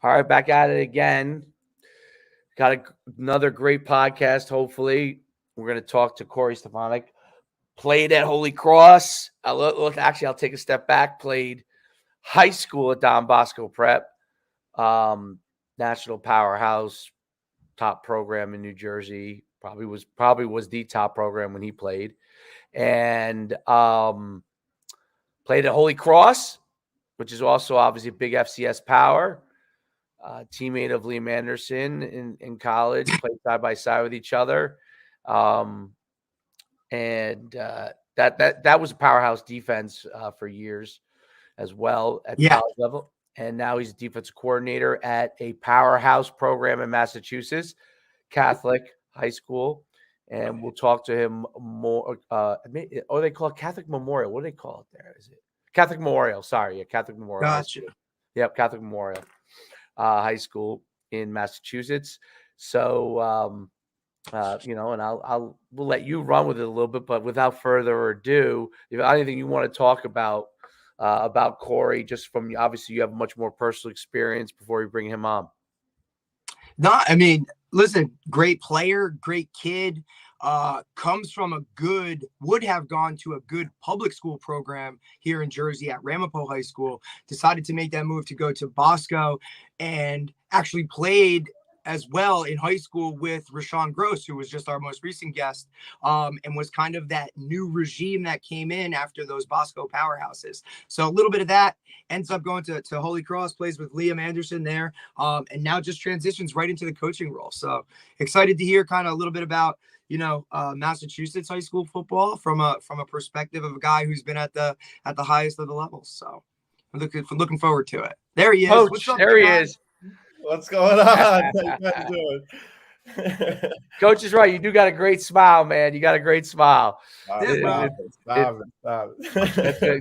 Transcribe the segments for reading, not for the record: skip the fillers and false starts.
All right, back at it again. Got another great podcast. Hopefully, we're going to talk to Corey Stefanik. Played at Holy Cross. Actually, I'll take a step back. Played high school at Tom Bosco Prep, national powerhouse, top program in New Jersey. Probably was the top program when he played, and played at Holy Cross, which is also obviously a big FCS power. Teammate of Liam Anderson in college, played side by side with each other, and that was a powerhouse defense for years as well at college level. And now he's a defensive coordinator at a powerhouse program in Massachusetts, Catholic high school. And we'll talk to him more. They call it Catholic Memorial. What do they call it there? Is it Catholic Memorial? Sorry, yeah, Catholic Memorial. Gotcha. Yep, Catholic Memorial High School in Massachusetts. So, and we'll let you run with it a little bit. But without further ado, if anything you want to talk about Corey, just from obviously you have much more personal experience before we bring him on. No, I mean, listen, great player, great kid, comes from would have gone to a good public school program here in Jersey at Ramapo High School, decided to make that move to go to Bosco, and actually played as well in high school with Rashawn Gross, who was just our most recent guest, and was kind of that new regime that came in after those Bosco powerhouses. So a little bit of that, ends up going to Holy Cross, plays with Liam Anderson there, and now just transitions right into the coaching role. So excited to hear kind of a little bit about, Massachusetts high school football from a perspective of a guy who's been at the highest of the levels. So I'm looking forward to it. There he is. Coach, what's up, there he guys? is. What's going on? How you guys doing? Coach is right. You do got a great smile, man. You got a great smile. Stop it.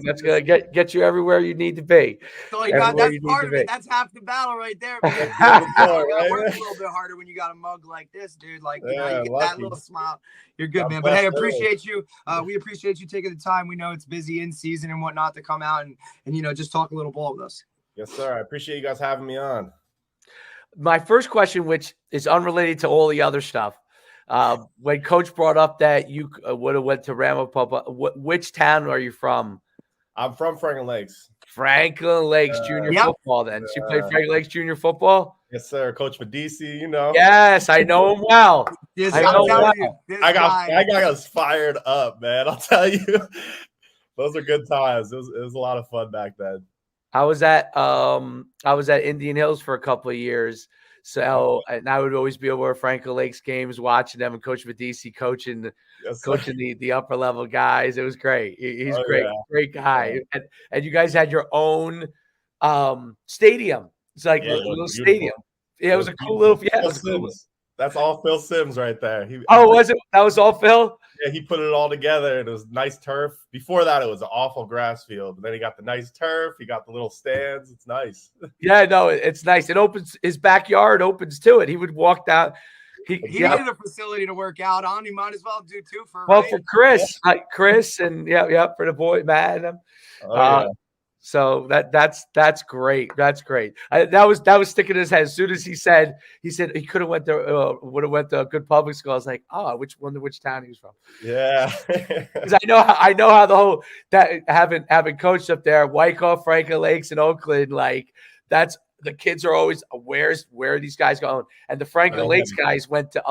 That's gonna get you everywhere you need to be. So that's part of it. That's half the battle right there. Man. It works a little bit harder when you got a mug like this, dude. Like, you get that little smile. You're good, man. But hey, appreciate you. We appreciate you taking the time. We know it's busy in season and whatnot to come out and just talk a little ball with us. Yes, sir. I appreciate you guys having me on. My first question, which is unrelated to all the other stuff, when Coach brought up that you would have went to Ramapo, which town are you from? I'm from Franklin Lakes. Franklin Lakes Junior football. Then so you played Franklin Lakes Junior football. Yes, sir. Coach Medici, Yes, I know him well. I got us fired up, man. I'll tell you, those are good times. It was a lot of fun back then. I was at Indian Hills for a couple of years. So and I would always be over at Franklin Lakes games, watching them, and Coach Medici coaching the upper level guys. It was great. He's great, great guy. Yeah. And you guys had your own stadium. It's like a little stadium. Yeah, it was a cool little. Yeah, it was cool. That's all Phil Sims right there. Was it? That was all Phil? Yeah, he put it all together, and it was nice turf. Before that, it was an awful grass field. But then he got the nice turf. He got the little stands. It's nice. Yeah, no, it's nice. It opens, his backyard opens to it. He would walk down. He needed a facility to work out on. He might as well do two for Chris, Chris, and for the boy, Matt. So that's great. That's great. That was sticking in his head as soon as he said he could have would have went to a good public school. I was like, which town he was from. Yeah, because I know how the whole that having coached up there, Wyckoff, Franklin Lakes, and Oakland, like that's the kids are always where are these guys going? And the Franklin Lakes guys went to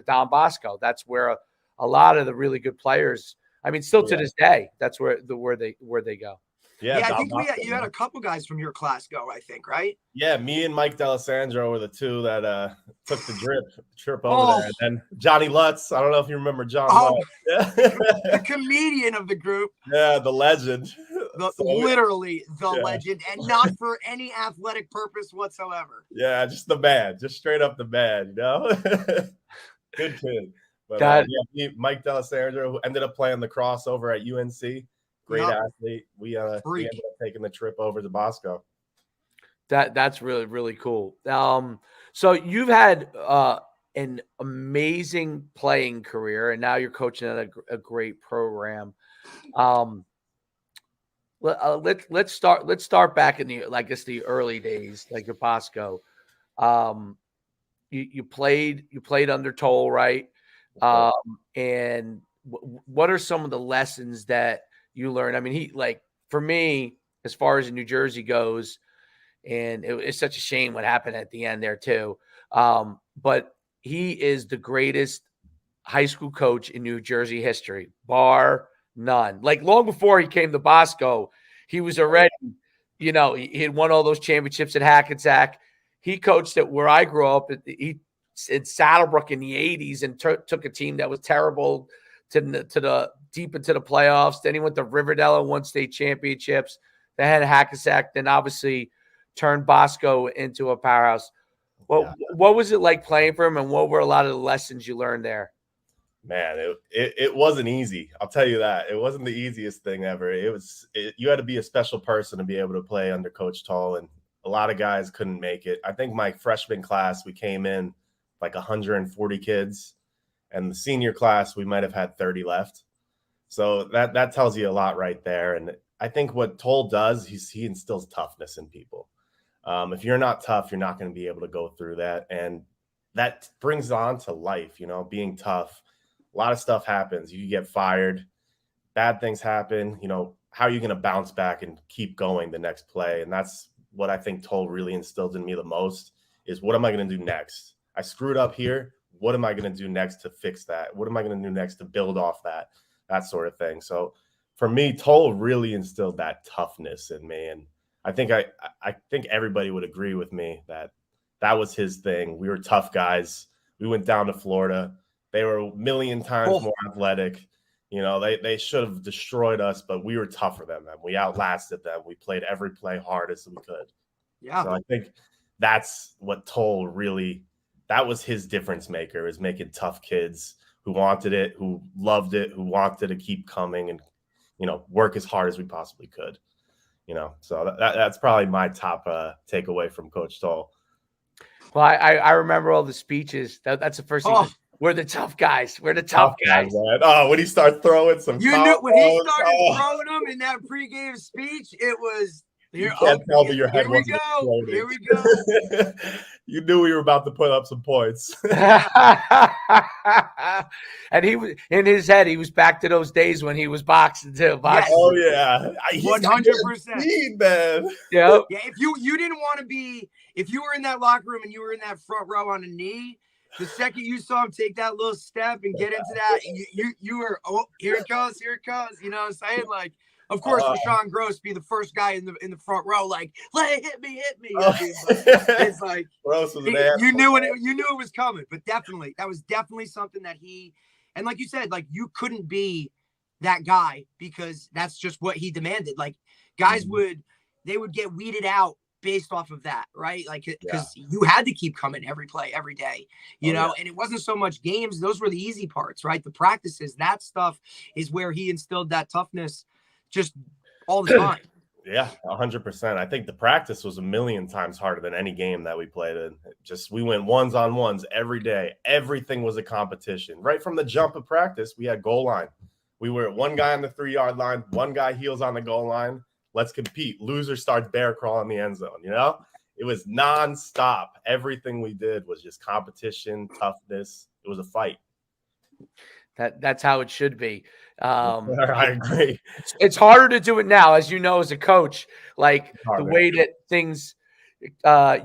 Don Bosco. That's where a lot of the really good players. I mean, still to this day, that's where they go. Yeah, I think you had a couple guys from your class go, I think, right? Yeah, me and Mike D'Alessandro were the two that took the trip over there. And then Johnny Lutz, I don't know if you remember John Lutz. The comedian of the group. Yeah, the legend. Literally the legend, and not for any athletic purpose whatsoever. Yeah, just the man. Just straight up the man, Good kid. But Mike D'Alessandro, who ended up playing the crossover at UNC. Great athlete. We ended up taking the trip over to Bosco. That's really, really cool. So you've had an amazing playing career, and now you're coaching at a great program. let's start back in the, I guess, the early days, like your Bosco. You played under Toll, right? And what are some of the lessons that you learned? I mean, for me, as far as New Jersey goes, and it's such a shame what happened at the end there too. But he is the greatest high school coach in New Jersey history, bar none. Like long before he came to Bosco, he was already, he had won all those championships at Hackensack. He coached at where I grew up. He in Saddlebrook in the 80s and took a team that was terrible to the deep into the playoffs. Then he went to Riverdale and won state championships. They had Hackensack, then obviously turned Bosco into a powerhouse. Well, what was it like playing for him, and what were a lot of the lessons you learned there? Man, it wasn't easy. I'll tell you that. It wasn't the easiest thing ever. You had to be a special person to be able to play under Coach Toll, and a lot of guys couldn't make it. I think my freshman class, we came in like 140 kids, and the senior class, we might have had 30 left. So that tells you a lot right there. And I think what Toll does, he instills toughness in people. If you're not tough, you're not going to be able to go through that. And that brings on to life, being tough. A lot of stuff happens. You get fired. Bad things happen. How are you going to bounce back and keep going the next play? And that's what I think Toll really instilled in me the most is, what am I going to do next? I screwed up here. What am I going to do next to fix that? What am I going to do next to build off that sort of thing? So for me, Toll really instilled that toughness in me. And I think everybody would agree with me that was his thing. We were tough guys. We went down to Florida. They were a million times more athletic. They should have destroyed us, but we were tougher than them. We outlasted them. We played every play hard as we could. Yeah. So I think that's what Toll really, that was his difference maker, is making tough kids who wanted it, who loved it, who wanted to keep coming and, work as hard as we possibly could. So that's probably my top takeaway from Coach Toll. Well, I remember all the speeches. That's the first thing. We're the tough guys. We're the tough guys. Man. Oh, when he started throwing some, when he started throwing them in that pregame speech, it was. You can't tell that your head wasn't exploding. Here we go. You knew we were about to put up some points. And he was in his head. He was back to those days when he was boxing too. Yes. Oh yeah, 100%, man. Yeah. If you didn't want to be, if you were in that locker room and you were in that front row on a knee, the second you saw him take that little step and get into that, you were, here it goes. You know what I'm saying? Like, of course, Rashawn Gross be the first guy in the front row, like, hit me. It's like Gross was you knew it was coming, but definitely that was definitely something that and like you said, like you couldn't be that guy because that's just what he demanded. Like guys would get weeded out based off of that, right? Like because you had to keep coming every play, every day, you know. And it wasn't so much games; those were the easy parts, right? The practices, that stuff is where he instilled that toughness. Just all the time. Yeah, 100%. I think the practice was a million times harder than any game that we played in. We went ones-on-ones every day. Everything was a competition. Right from the jump of practice, we had goal line. We were one guy on the 3-yard line, one guy heels on the goal line. Let's compete. Loser starts bear crawl in the end zone, It was nonstop. Everything we did was just competition, toughness. It was a fight. That's how it should be. I agree. It's harder to do it now, as you know, as a coach. Like the way that things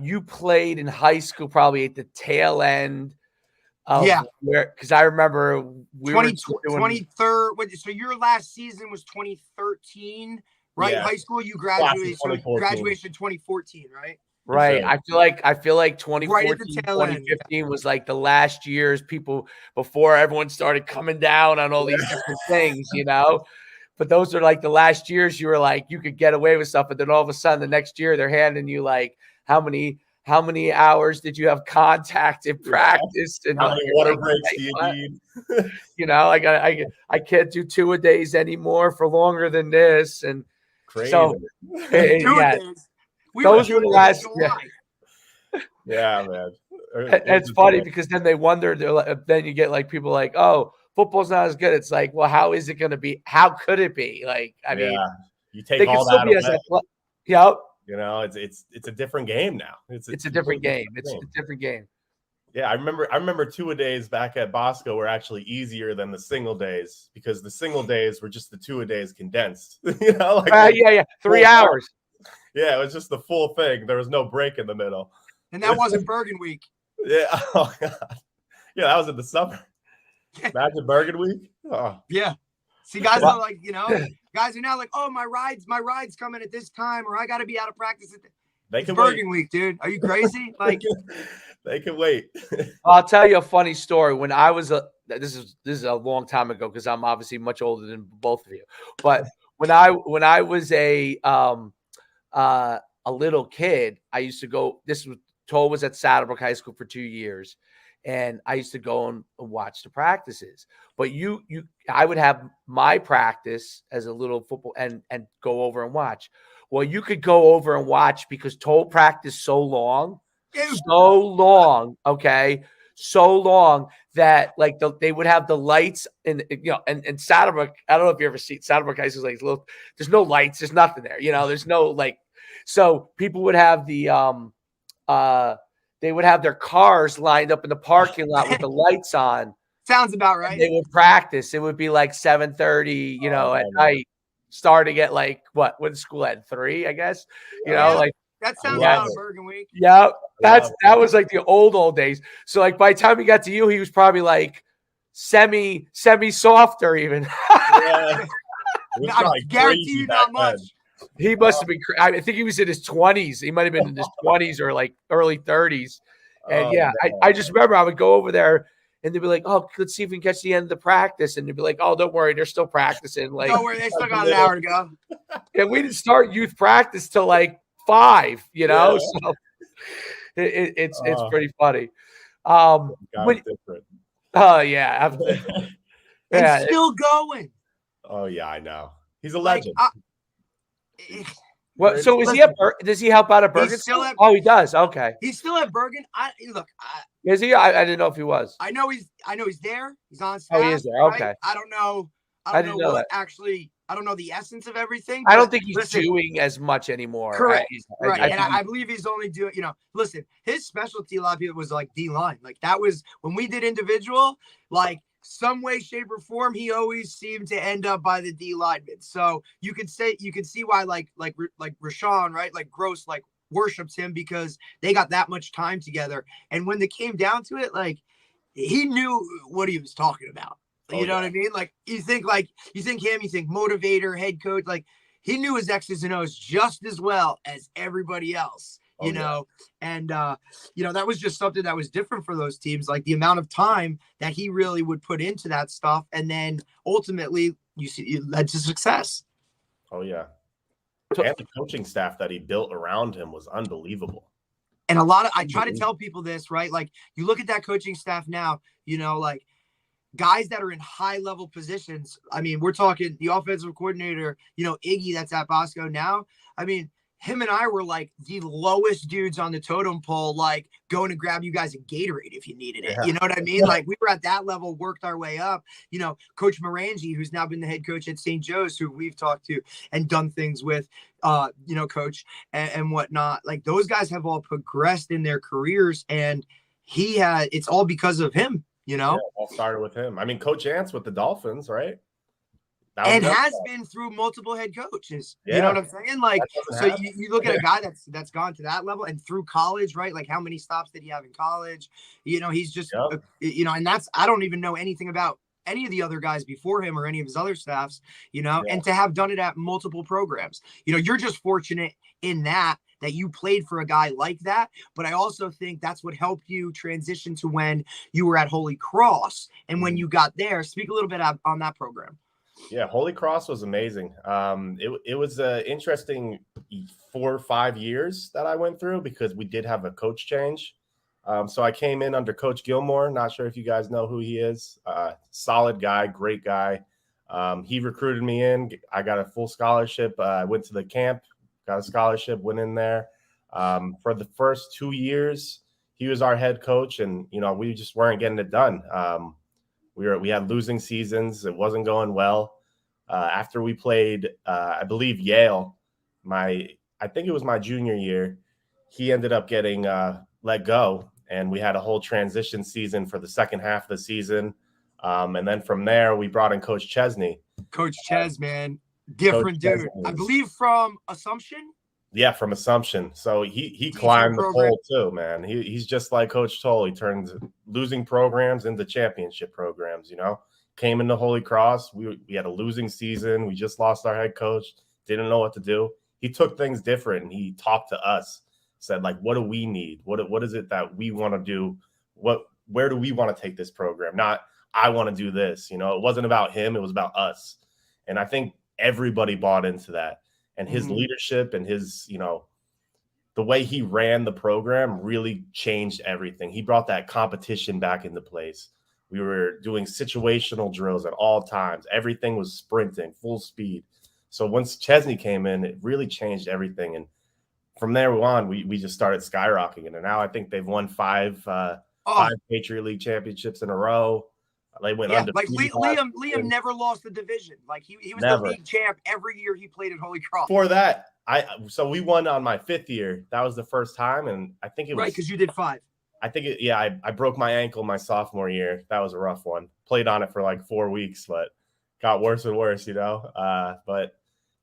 you played in high school, probably at the tail end. Because I remember we were 23rd. So your last season was 2013, right? Yeah. High school, you graduated. Graduation 2014, right? Right. Sure. I feel like 2014, 2015 was like the last years people before everyone started coming down on all these different things, But those are like the last years you were like, you could get away with stuff. But then all of a sudden the next year they're handing you like, how many hours did you have contact in practice? And how many water breaks do you need? I can't do 2 a days anymore for longer than this. And crazy. So 2 days. Those were the last. Yeah, man. It's funny because then they wonder. Then you get like people like, "Oh, football's not as good." It's like, well, how is it going to be? How could it be? Like, I mean, You take all that away. Yep. You know, it's a different game now. It's a different game. It's a different game. Yeah, I remember 2-a-days back at Bosco were actually easier than the single days because the single days were just the 2-a-days condensed. You know, like 3 hours. Yeah, it was just the full thing. There was no break in the middle. And that wasn't Bergen Week. Yeah. Oh God. Yeah, that was in the summer. Imagine Bergen Week. Oh. Yeah. See, guys are like, guys are now like, oh, my ride's coming at this time, or I got to be out of practice. They can Bergen Week, dude. Are you crazy? Like, they can wait. I'll tell you a funny story. When I was this is a long time ago because I'm obviously much older than both of you. But when I was a little kid, I used to go. Toll was at Saddlebrook High School for 2 years. And I used to go and watch the practices, but I would have my practice as a little football and go over and watch. Well, you could go over and watch because Toll practiced so long, okay, so long that like they would have the lights and Saddlebrook. I don't know if you ever see Saddlebrook High School. Like there's no lights, there's nothing there. There's no like. So people would have they would have their cars lined up in the parking lot with the lights on. Sounds about right. They would practice. It would be like 7:30, at night, starting at like when school at 3, I guess. Like that sounds about Bergen Week. Yeah, that was like the old days. So like by the time he got to you, he was probably like semi softer even. Yeah. I guarantee you not much. He must have been. I think he was in his 20s. He might have been in his 20s or like early 30s. And I just remember I would go over there and they'd be like, "Oh, let's see if we can catch the end of the practice." And they'd be like, "Oh, don't worry, they're still practicing." Like, don't worry, they still got an hour to go. And we didn't start youth practice till like 5. So it's pretty funny. Different. Oh yeah, and still going. Oh yeah, I know. He's a legend. So is he does he help out at Bergen? He does. Okay. He's still at Bergen. Is he? I didn't know if he was. I know he's there. He's on staff. Oh, he is there. Okay. Right? I don't know. I don't know the essence of everything. I don't think he's doing as much anymore. Correct. Right. And I believe he's only doing, listen, his specialty a lot of it was like D-line. Like that was when we did individual, like some way, shape, or form, he always seemed to end up by the D lineman. So you could see why like Rashawn, right? Like Gross, like worships him because they got that much time together. And when they came down to it, like he knew what he was talking about. You know what I mean? Like you think motivator, head coach, like he knew his X's and O's just as well as everybody else. And that was just something that was different for those teams, like the amount of time that he really would put into that stuff. And then ultimately it led to success. Oh yeah. And the coaching staff that he built around him was unbelievable. And I try to tell people this, right? Like you look at that coaching staff now, like guys that are in high level positions. I mean, we're talking the offensive coordinator, Iggy that's at Bosco now. I mean, him and I were like the lowest dudes on the totem pole, like going to grab you guys a Gatorade if you needed it. Yeah. You know what I mean? Like we were at that level, worked our way up. Coach Morangi, who's now been the head coach at St. Joe's, who we've talked to and done things with, coach and whatnot. Like those guys have all progressed in their careers, and it's all because of him. All started with him. I mean, Coach Ants with the Dolphins, right? And has been through multiple head coaches. Yeah. You know what I'm saying? Like, so you look at a guy that's gone to that level and through college, right? Like how many stops did he have in college? He's just, and I don't even know anything about any of the other guys before him or any of his other staffs, and to have done it at multiple programs, you're just fortunate in that you played for a guy like that. But I also think that's what helped you transition to when you were at Holy Cross. And when you got there, speak a little bit on that program. Yeah, Holy Cross was amazing. It was an interesting 4 or 5 years that I went through because we did have a coach change. So I came in under Coach Gilmore. Not sure if you guys know who he is. Solid guy, great guy. He recruited me in. I got a full scholarship. I went to the camp, got a scholarship, went in there. For the first 2 years, he was our head coach, and we just weren't getting it done. We had losing seasons. It wasn't going well. After we played, I believe Yale, I think it was my junior year, he ended up getting let go, and we had a whole transition season for the second half of the season. And then from there, we brought in Coach Chesney. Coach Ches, man, different dude. I believe from Assumption. Yeah, from Assumption. So he climbed the pole too, man. He's just like Coach Toll. He turns losing programs into championship programs, you know. Came into Holy Cross. We had a losing season. We just lost our head coach. Didn't know what to do. He took things different, and he talked to us. Said, like, what do we need? What is it that we want to do? Where do we want to take this program? Not, I want to do this. You know, it wasn't about him. It was about us. And I think everybody bought into that. And his leadership and his, you know, the way he ran the program really changed everything. He brought that competition back into place. We were doing situational drills at all times. Everything was sprinting, full speed. So once Chesney came in, it really changed everything. And from there on, we just started skyrocketing. And now I think they've won five Patriot League championships in a row. They went undefeated. Like Liam never lost the division. Like he was the league champ every year he played at Holy Cross. For that, so we won on my 5th year. That was the first time, and I think it was right because you did 5. I think I broke my ankle my sophomore year. That was a rough one. Played on it for like 4 weeks, but got worse and worse, you know. But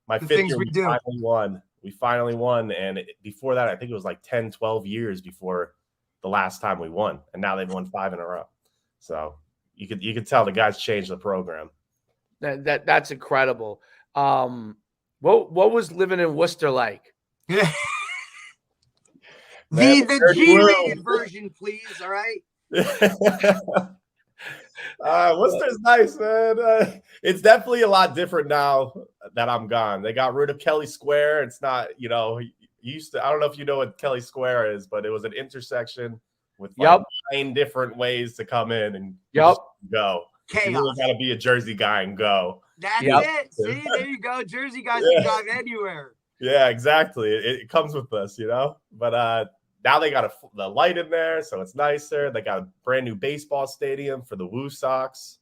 my 5th year, we finally won. We finally won, and before that, I think it was like 10, 12 years before the last time we won, and now they've won 5 in a row. So you could tell the guys changed the program. That's incredible. What was living in Worcester like? The G-rated version, please. All right. Worcester's nice, man. It's definitely a lot different now that I'm gone. They got rid of Kelly Square. It's not, you know, I don't know if you know what Kelly Square is, but it was an intersection with like 9 different ways to come in and go. Chaos. You really got to be a Jersey guy and go. That's it. See, there you go. Jersey guys can drive anywhere. Yeah, exactly. It comes with us, you know. But now they got the light in there, so it's nicer. They got a brand new baseball stadium for the Woo Sox.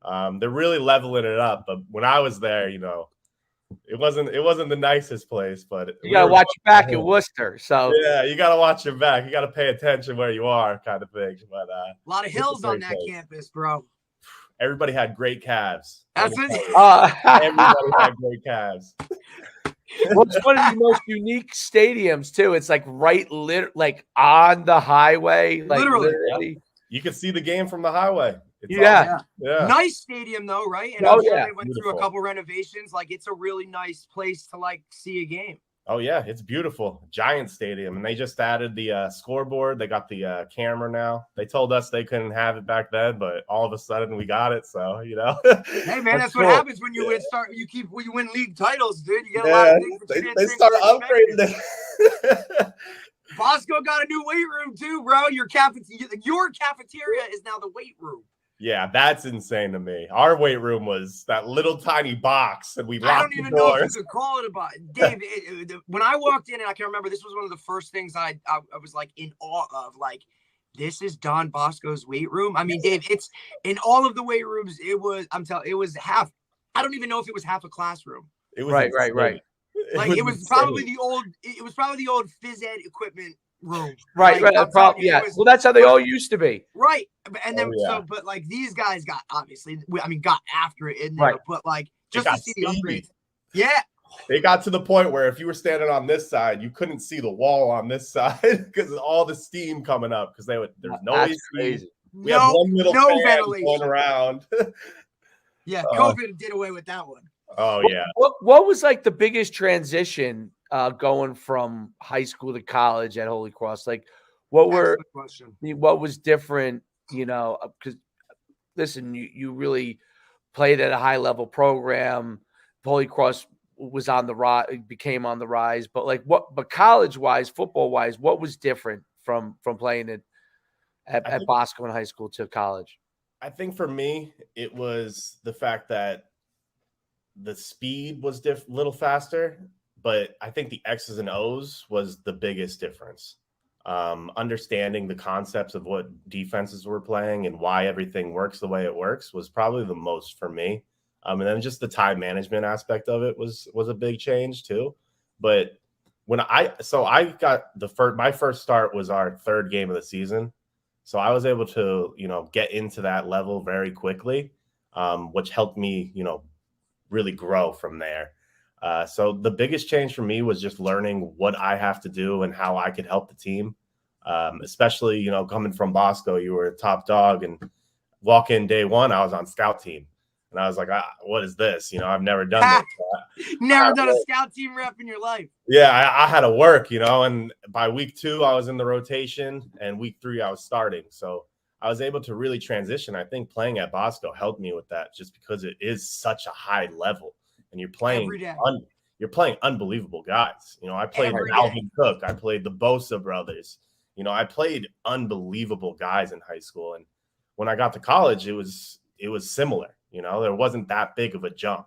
They're really leveling it up. But when I was there, you know, it wasn't the nicest place. But you gotta watch your back in Worcester. So yeah, you gotta watch your back. You gotta pay attention where you are, kind of thing. But a lot of hills on that campus, bro. Everybody had great calves. That's it. Everybody had great calves. Well, it's one of the most unique stadiums too. It's like like on the highway, like literally. You can see the game from the highway. It's yeah. Nice stadium though, right? And I'm sure they went through a couple renovations. Like it's a really nice place to like see a game. Oh yeah, it's beautiful. Giant stadium, and they just added the scoreboard. They got the camera now. They told us they couldn't have it back then, but all of a sudden we got it. So you know, hey man, that's what happens when you you win league titles, dude. You get a lot of things. They start upgrading it. Bosco got a new weight room too, bro. Your cafeteria is now the weight room. Yeah, that's insane to me. Our weight room was that little tiny box, and we locked the doors. I don't even know if you could call it a box. Dave, when I walked in, and I can remember, this was one of the first things I was like in awe of. Like, this is Don Bosco's weight room. I mean, Dave, it's in all of the weight rooms. It was half. I don't even know if it was half a classroom. It was right. Like it was probably the old phys ed equipment room. Right. Well, that's how they all used to be. Right. And then but like these guys got got after it in there, right. But like just to see the upgrades. Yeah. They got to the point where if you were standing on this side, you couldn't see the wall on this side because of all the steam coming up because there's no AC. Crazy. We had one little fan ventilation going around. Yeah, COVID did away with that one. Oh yeah. What was like the biggest transition going from high school to college at Holy Cross? Like what was different, you know, because listen, you really played at a high level program. Holy Cross was on the rise, became on the rise, but college wise, football wise, what was different from playing at Bosco in high school to college? I think for me, it was the fact that the speed was a little faster, but I think the X's and O's was the biggest difference. Understanding the concepts of what defenses were playing and why everything works the way it works was probably the most for me. And then just the time management aspect of it was a big change too. But when I got my first start was our third game of the season. So I was able to, get into that level very quickly, which helped me, really grow from there. So the biggest change for me was just learning what I have to do and how I could help the team. Especially, coming from Bosco, you were a top dog, and walk in day one, I was on scout team. And I was like, what is this? I've never done this. Never done a scout team rep in your life. Yeah, I had to work, and by week 2, I was in the rotation, and week 3, I was starting. So I was able to really transition. I think playing at Bosco helped me with that, just because it is such a high level, and you're playing unbelievable guys. I played Alvin Cook. I played the Bosa brothers. I played unbelievable guys in high school. And when I got to college, it was similar. There wasn't that big of a jump.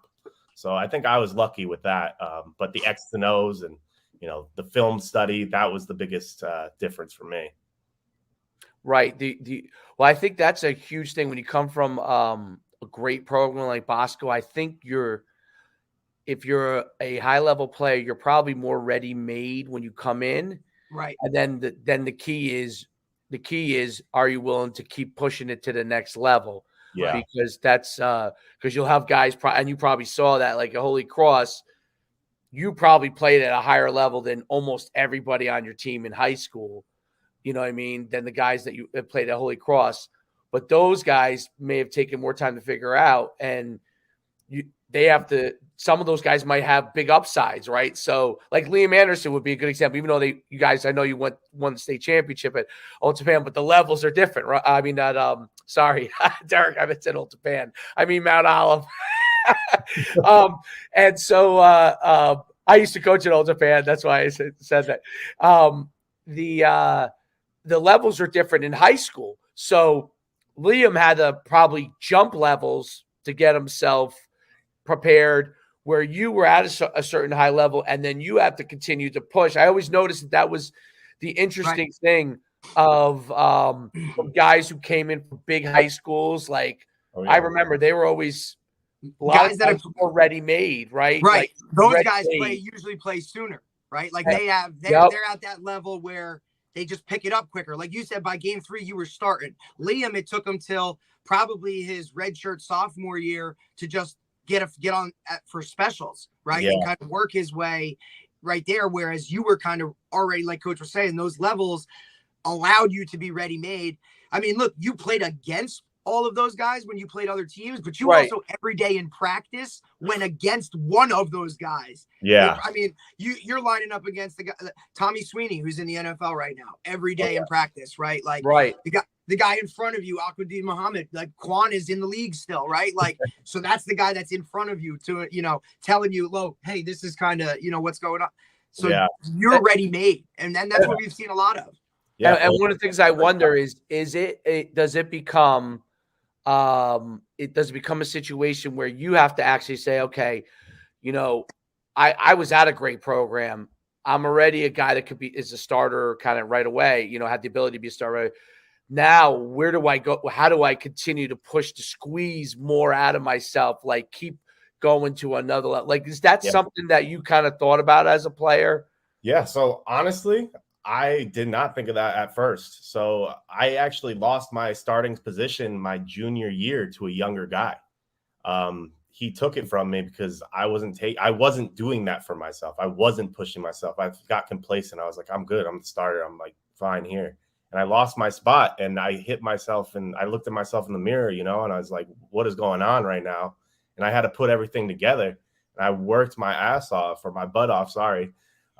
So I think I was lucky with that. But the X's and O's and, the film study, that was the biggest difference for me. Right. Well, I think that's a huge thing when you come from a great program like Bosco. I think if you're a high level player, you're probably more ready made when you come in. Right. And then the key is, are you willing to keep pushing it to the next level? Yeah. Because that's because you'll have guys, and you probably saw that, like a Holy Cross, you probably played at a higher level than almost everybody on your team in high school. You know what I mean? Than the guys that you played at Holy Cross. But those guys may have taken more time to figure out, and some of those guys might have big upsides, right? So like Liam Anderson would be a good example, even though you guys, I know you won the state championship at Old Japan, but the levels are different, right? I mean, sorry, Derek, I said Old Japan. I mean, Mount Olive. And so I used to coach at Old Japan. That's why I said that. The levels are different in high school. So Liam had to probably jump levels to get himself prepared, where you were at a certain high level, and then you have to continue to push. I always noticed that was the interesting thing of guys who came in from big high schools. Like, I remember they were always guys that are already made, right? Right. Like, those guys usually play sooner, right? Like they're at that level where they just pick it up quicker. Like you said, by game 3, you were starting. Liam, it took him till probably his redshirt sophomore year to just get on for specials, right? Yeah. And kind of work his way right there. Whereas you were kind of already, like Coach was saying, those levels allowed you to be ready-made. I mean, look, you played against all of those guys when you played other teams, but you also every day in practice went against one of those guys. Yeah. I mean, you're lining up against the guy, Tommy Sweeney, who's in the NFL right now, every day in practice, right? Like, the guy in front of you, Aquadine Muhammad, like Quan is in the league still, right? Like, so that's the guy that's in front of you to, telling you, hey, this is kind of, what's going on. So you're ready made. And then that's what we've seen a lot of. Yeah. And one of the things I wonder is does it become a situation where you have to actually say, okay, I was at a great program. I'm already a guy that is a starter kind of right away, had the ability to be a starter. Now, where do I go? How do I continue to push to squeeze more out of myself? Like, keep going to another level. Like, is that something that you kind of thought about as a player? Yeah. So honestly, I did not think of that at first. So I actually lost my starting position my junior year to a younger guy. He took it from me because I wasn't doing that for myself. I wasn't pushing myself. I got complacent. I was like, I'm good. I'm the starter. I'm like fine here. And I lost my spot, and I hit myself, and I looked at myself in the mirror, and I was like, what is going on right now? And I had to put everything together, and I worked my ass off, or my butt off. Sorry.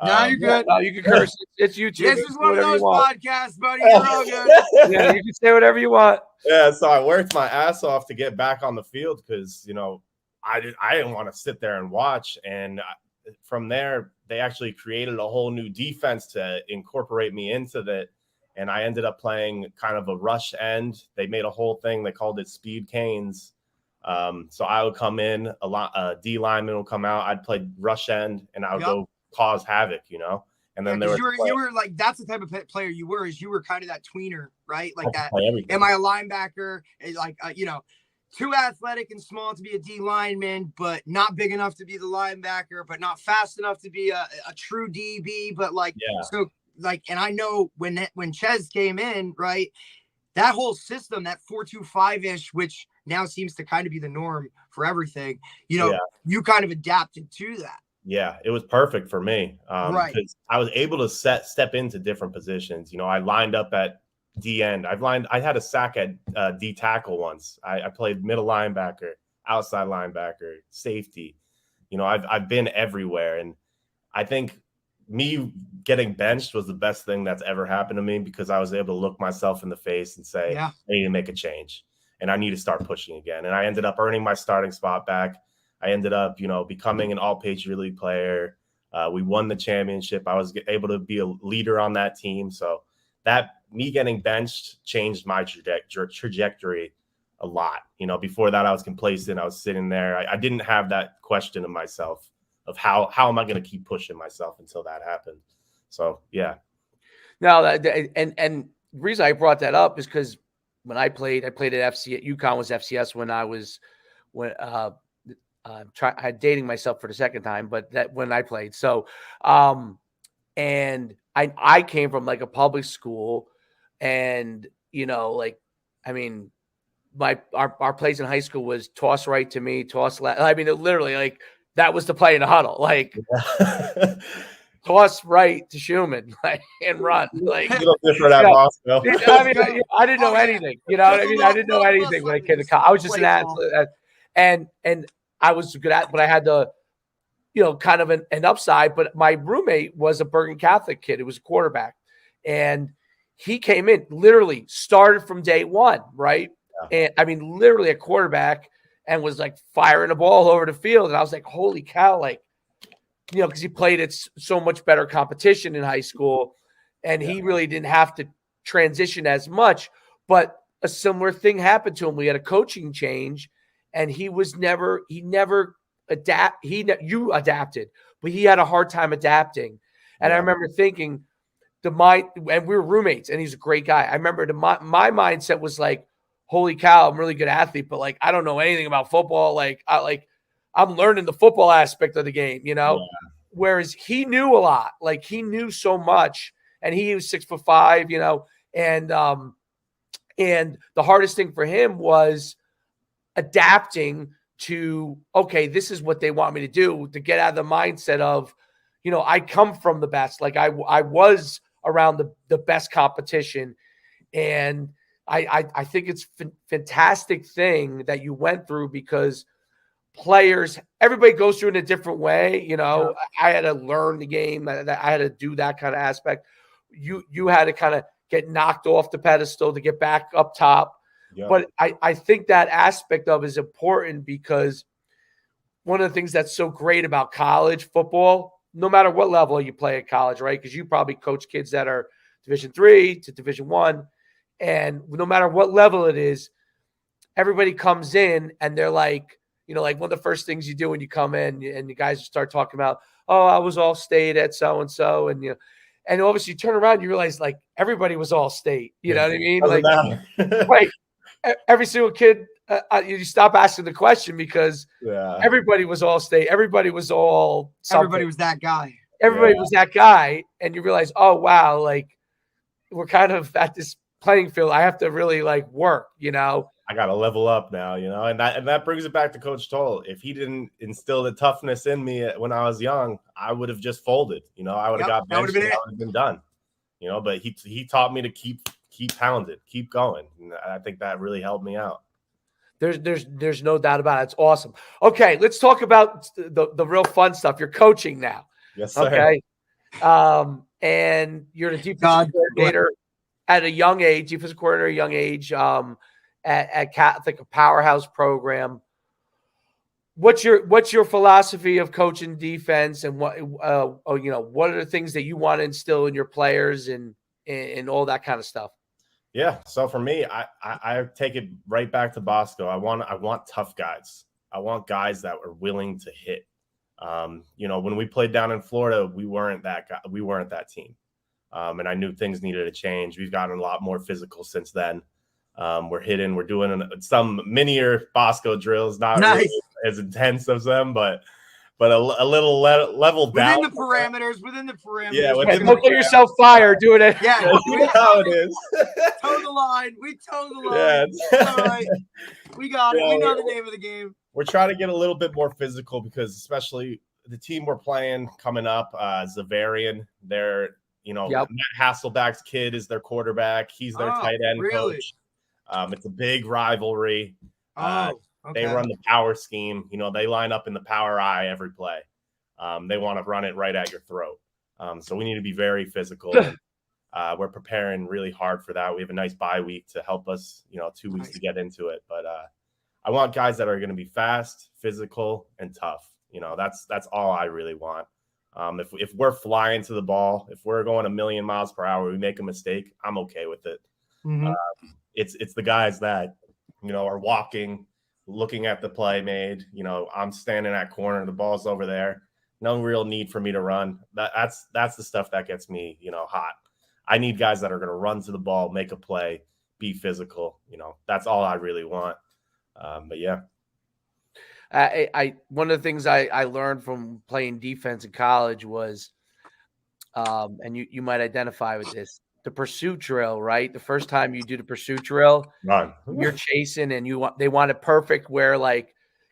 No, you're good. No, you can curse. It's YouTube. This is one of those podcasts, buddy. You're all good. Yeah, you can say whatever you want. Yeah, so I worked my ass off to get back on the field because, I didn't want to sit there and watch. And from there, they actually created a whole new defense to incorporate me into that. And I ended up playing kind of a rush end. They made a whole thing. They called it speed canes. So I would come in, D lineman would come out. I'd play rush end, and I would go cause havoc, And then you were like, that's the type of player you were. Is you were kind of that tweener, right? Like that. Am I a linebacker? Like too athletic and small to be a D lineman, but not big enough to be the linebacker, but not fast enough to be a true DB. But like, so like, and I know when Ches came in, right, that whole system, that 4-2-5-ish, which now seems to kind of be the norm for everything, you know, you kind of adapted to that. Yeah, it was perfect for me. Right. Because I was able to step into different positions. You know, I lined up at D end. I had a sack at D tackle once. I played middle linebacker, outside linebacker, safety. You know, I've been everywhere. And I think me getting benched was the best thing that's ever happened to me, because I was able to look myself in the face and say, I need to make a change and I need to start pushing again. And I ended up earning my starting spot back. I ended up, you know, becoming an all-Patriot League player. We won the championship. I was able to be a leader on that team. So that me getting benched changed my trajectory a lot. You know, before that I was complacent. I was sitting there. I didn't have that question of myself of how am I going to keep pushing myself until that happened. So, yeah. No, and the reason I brought that up is because when I played at FC, UConn was FCS when I was I'm dating myself for the second time, but that when I played. So, and I came from like a public school, and you know, like, I mean, our plays in high school was toss right to me, toss left. I mean, it literally, like, that was the play in the huddle, like toss right to Schumann, like, and run. Like, a little different at Bosco. I mean, I didn't know anything. You know what I mean? I didn't know anything when I came to college. I was just an athlete, and I was good at, but I had the, you know, kind of an upside. But my roommate was a Bergen Catholic kid. It was a quarterback, and he came in, literally started from day one, right? Yeah. And I mean, literally a quarterback, and was like firing the ball over the field. And I was like, holy cow, like, you know, because he played at so much better competition in high school, and he really didn't have to transition as much. But a similar thing happened to him. We had a coaching change, and you adapted, but he had a hard time adapting. And I remember thinking, and we were roommates, and he's a great guy. I remember my mindset was like, holy cow, I'm a really good athlete, but like, I don't know anything about football. Like, I'm learning the football aspect of the game, you know? Yeah. Whereas he knew a lot, like he knew so much, and he was 6'5", you know, and the hardest thing for him was adapting to, okay, this is what they want me to do, to get out of the mindset of, you know, I come from the best, like I was around the best competition. And I think it's a fantastic thing that you went through, because players, everybody goes through it in a different way. You know, I had to learn the game. I had to do that kind of aspect. You had to kind of get knocked off the pedestal to get back up top. Yeah. But I think that aspect of it is important, because one of the things that's so great about college football, no matter what level you play at college, right? Because you probably coach kids that are Division III to Division I. And no matter what level it is, everybody comes in and they're like, you know, like one of the first things you do when you come in, and you guys start talking about, oh, I was all state at so-and-so. And, you know, and obviously you turn around, you realize like everybody was all state. You know what I mean? Like, right. Every single kid, you stop asking the question, because everybody was all state. Everybody was all something. Everybody was that guy. Everybody was that guy. And you realize, oh, wow, like we're kind of at this playing field. I have to really like work, you know. I got to level up now, you know, and that brings it back to Coach Toll. If he didn't instill the toughness in me when I was young, I would have just folded, you know. I would have got benched, and I would have been done, you know. But he taught me to keep pounding, keep going, and I think that really helped me out. There's no doubt about it. It's awesome. Okay, let's talk about the real fun stuff. You're coaching now. Yes, sir. Okay, and you're the defensive coordinator at a young age. Defensive coordinator at a young age. At Catholic, a powerhouse program. What's your philosophy of coaching defense, and what you know, what are the things that you want to instill in your players and all that kind of stuff? Yeah. So for me, I take it right back to Bosco. I want tough guys. I want guys that were willing to hit. You know, when we played down in Florida, we weren't that guy. We weren't that team. And I knew things needed to change. We've gotten a lot more physical since then. We're doing some minier Bosco drills, not really as intense as them, but a little level down. Within the parameters. Yeah, don't get yourself fired doing it. Yeah, you know how it is. Toe the line. We toe the line. Yeah. All right. We got it. We know the name of the game. We're trying to get a little bit more physical because especially the team we're playing coming up, Zavarian, they're, Matt Hasselback's kid is their quarterback. He's their tight end coach. It's a big rivalry. They run the power scheme. They line up in the power eye every play. They want to run it right at your throat. So we need to be very physical. We're preparing really hard for that. We have a nice bye week to help us, 2 weeks to get into it. But I want guys that are going to be fast, physical, and tough. That's all I really want. If we're flying to the ball, if we're going 1,000,000 miles per hour, we make a mistake, I'm okay with it. Mm-hmm. It's the guys that, are walking, looking at the play made. I'm standing at corner, the ball's over there. No real need for me to run. That's the stuff that gets me, hot. I need guys that are going to run to the ball, make a play, be physical. That's all I really want. But yeah. One of the things I learned from playing defense in college was, and you might identify with this, the pursuit drill, right? The first time you do the pursuit drill, run. You're chasing and they want it perfect where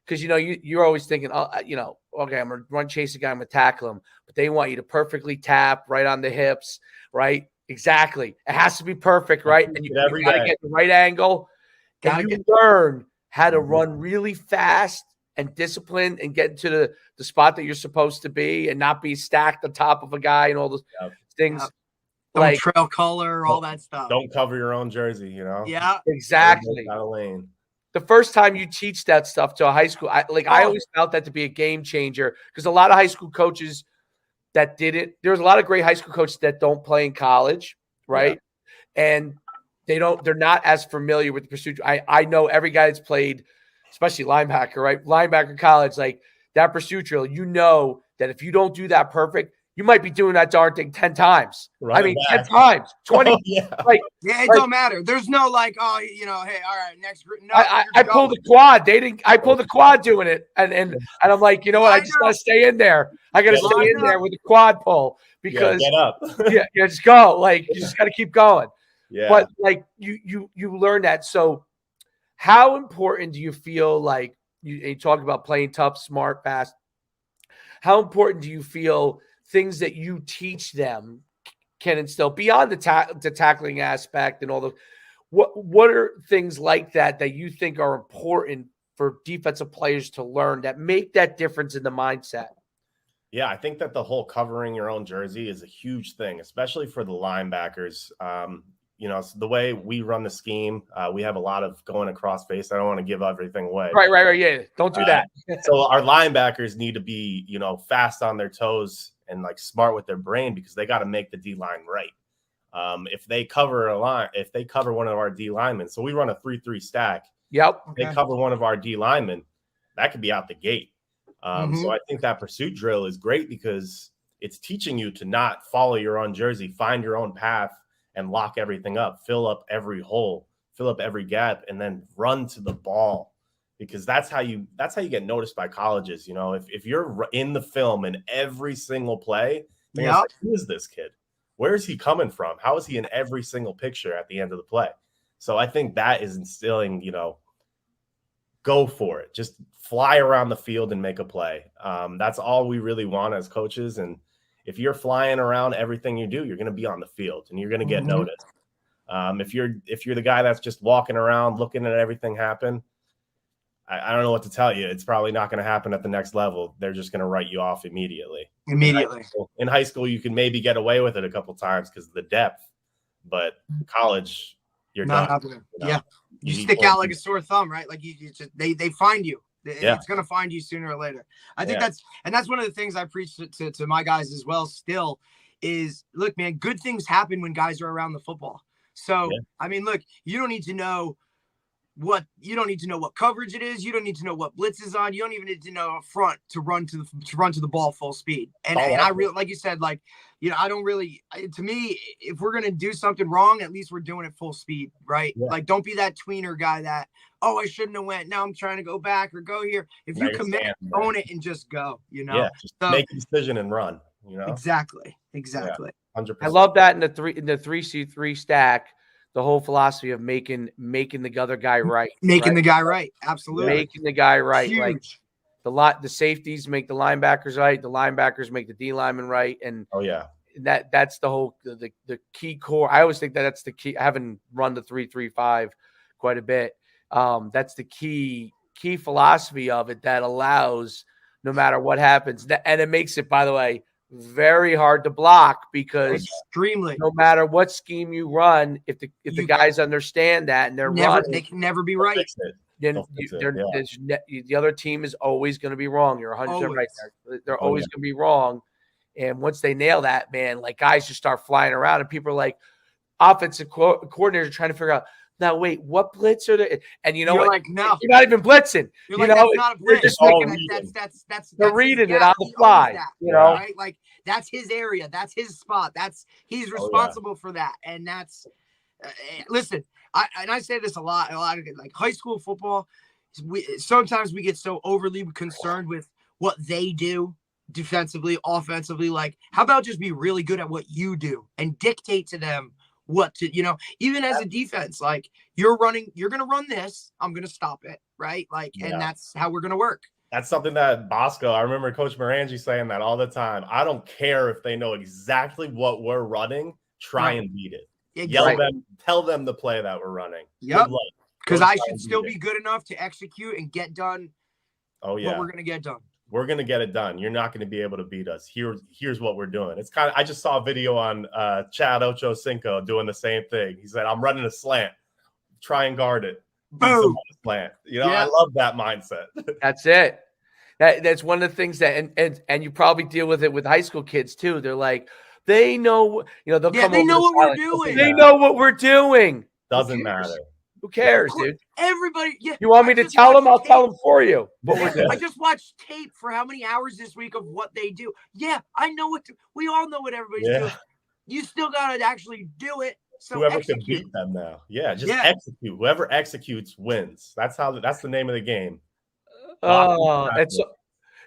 because you're always thinking, okay, I'm gonna run chase a guy, I'm gonna tackle him, but they want you to perfectly tap right on the hips, right? Exactly. It has to be perfect, right? And you gotta get the right angle. And you learn how to run really fast and disciplined and get into the spot that you're supposed to be and not be stacked on top of a guy and all those things. Don't trail color, all that stuff. Don't cover your own jersey, Yeah, exactly. Out of lane. The first time you teach that stuff to a high school, I always felt that to be a game changer because a lot of high school coaches that did it. There's a lot of great high school coaches that don't play in college, right? Yeah. And they're not as familiar with the pursuit. I know every guy that's played, especially linebacker, right? Linebacker college, that pursuit drill, that if you don't do that perfect, you might be doing that darn thing 10 times. 10 times, 20. Oh, yeah. It don't matter. There's no hey, all right, next. No, I pulled the quad. I pulled the quad doing it. And I'm like, you know what? I just got to stay in there. I got to stay in there with the quad pull because get up. Just go. You just got to keep going. Yeah. But you learn that. So how important do you feel you talk about playing tough, smart, fast? How important do you feel things that you teach them can instill beyond the tackling aspect and all those? What are things like that you think are important for defensive players to learn that make that difference in the mindset? Yeah, I think that the whole covering your own jersey is a huge thing, especially for the linebackers. So the way we run the scheme, we have a lot of going across face. I don't want to give everything away. Right. Yeah, don't do that. So our linebackers need to be, fast on their toes and smart with their brain because they got to make the D line right. If they cover one of our D linemen, so we run a 3-3 stack. Yep. They cover one of our D linemen, that could be out the gate. So I think that pursuit drill is great because it's teaching you to not follow your own jersey, find your own path and lock everything up, fill up every hole, fill up every gap, and then run to the ball. Because that's how you get noticed by colleges. If you're in the film in every single play, who is this kid? Where is he coming from? How is he in every single picture at the end of the play? So I think that is instilling, go for it. Just fly around the field and make a play. That's all we really want as coaches. And if you're flying around everything you do, you're going to be on the field and you're going to get noticed. If you're the guy that's just walking around looking at everything happen, I don't know what to tell you. It's probably not going to happen at the next level. They're just going to write you off immediately. In high school, you can maybe get away with it a couple times because of the depth, but college, you're not happening. You stick out like a sore thumb, right? They find you. It's going to find you sooner or later. I think that's one of the things I preach to my guys as well. Still, is look, man, good things happen when guys are around the football. So I mean, look, you don't need to know you don't need to know what coverage it is. You don't need to know what blitz is on. You don't even need to know up front to run to the ball full speed. And I really, like you said, like, I don't really, to me, if we're going to do something wrong, at least we're doing it full speed, right? Yeah. Like, don't be that tweener guy that, I shouldn't have went. Now I'm trying to go back or go here. If you commit, own it and just go, Yeah, just make a decision and run, Exactly. Yeah, 100%. I love that in the 3C3 stack. The whole philosophy of making the other guy right. The guy right. Absolutely. Making the guy right. Huge. Like the safeties make the linebackers right. The linebackers make the D linemen right. And that's the whole, the key core. I always think that's the key. I haven't run the 3-3-5 quite a bit. That's the key philosophy of it that allows no matter what happens. And it makes it, by the way, very hard to block because extremely no matter what scheme you run, if the guys understand that and they're running, they can never be right. Then the other team is always going to be wrong. You're 100% right there. They're always going to be wrong. And once they nail that, man, like guys just start flying around and people are like, offensive coordinators are trying to figure out, now wait, what blitz are they? And you know what? Like, no, you're not even blitzing. You're like, that's not a blitz. That's they're reading it on the fly. Right? Like that's his area. That's his spot. He's responsible for that. And that's listen. I say this a lot of like high school football. Sometimes we get so overly concerned with what they do defensively, offensively. Like, how about just be really good at what you do and dictate to them what to, even as a defense, like you're going to run this, I'm going to stop it. Right. Like, and that's how we're going to work. That's something that Bosco, I remember Coach Morangi saying that all the time. I don't care if they know exactly what we're running, try and beat it. Tell them the play that we're running. Yep. Because I should still be good enough to execute and get done. Oh yeah. What we're going to get done. We're going to get it done. You're not going to be able to beat us. Here's what we're doing. It's kind of, I just saw a video on Chad Ochocinco doing the same thing. He said, I'm running a slant. Try and guard it. Boom. Slant. I love that mindset. That's it. That's one of the things that, and you probably deal with it with high school kids too. They're like, they know, they'll come they over know what we're doing. They know what we're doing. Doesn't matter. Who cares, dude? Everybody, You want me to tell them? I'll tell them for you. I just watched tape for how many hours this week of what they do. Yeah, I know we all know what everybody's doing. You still got to actually do it. So whoever can beat them now. Yeah, just execute. Whoever executes wins. That's the name of the game. Oh,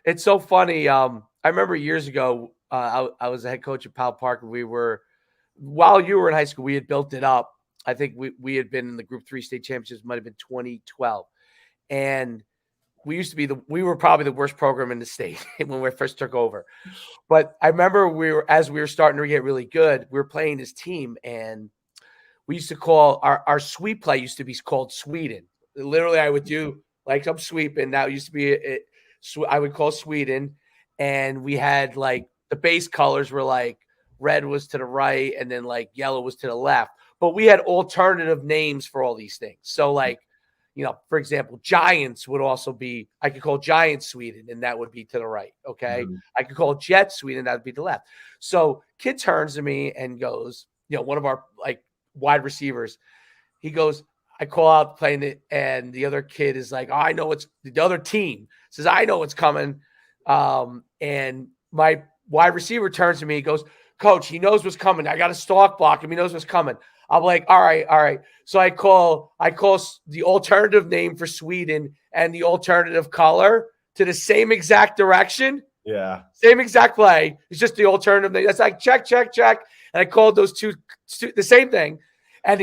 it's so funny. I remember years ago, I was a head coach at Powell Park. While you were in high school, we had built it up. I think we had been in the Group 3 state championships, might have been 2012. And we were probably the worst program in the state when we first took over. But I remember as we were starting to get really good, we were playing this team and we used to call our sweep play used to be called Sweden. Literally, I would do like I'm sweeping. That used to be I would call Sweden. And we had like the base colors were like red was to the right and then like yellow was to the left. But we had alternative names for all these things. So like, for example, Giants would also be, I could call Giants Sweden and that would be to the right. Okay. Mm-hmm. I could call Jets Sweden. That would be to the left. So kid turns to me and goes, one of our like wide receivers, he goes, I call out playing it. And the other kid is like, I know the other team says, I know what's coming. And my wide receiver turns to me, he goes, Coach, he knows what's coming. I got a stalk block him. He knows what's coming. I'm like, all right. So I call the alternative name for Sweden and the alternative color to the same exact direction. Yeah. Same exact play. It's just the alternative name. That's like check. And I called those two the same thing. And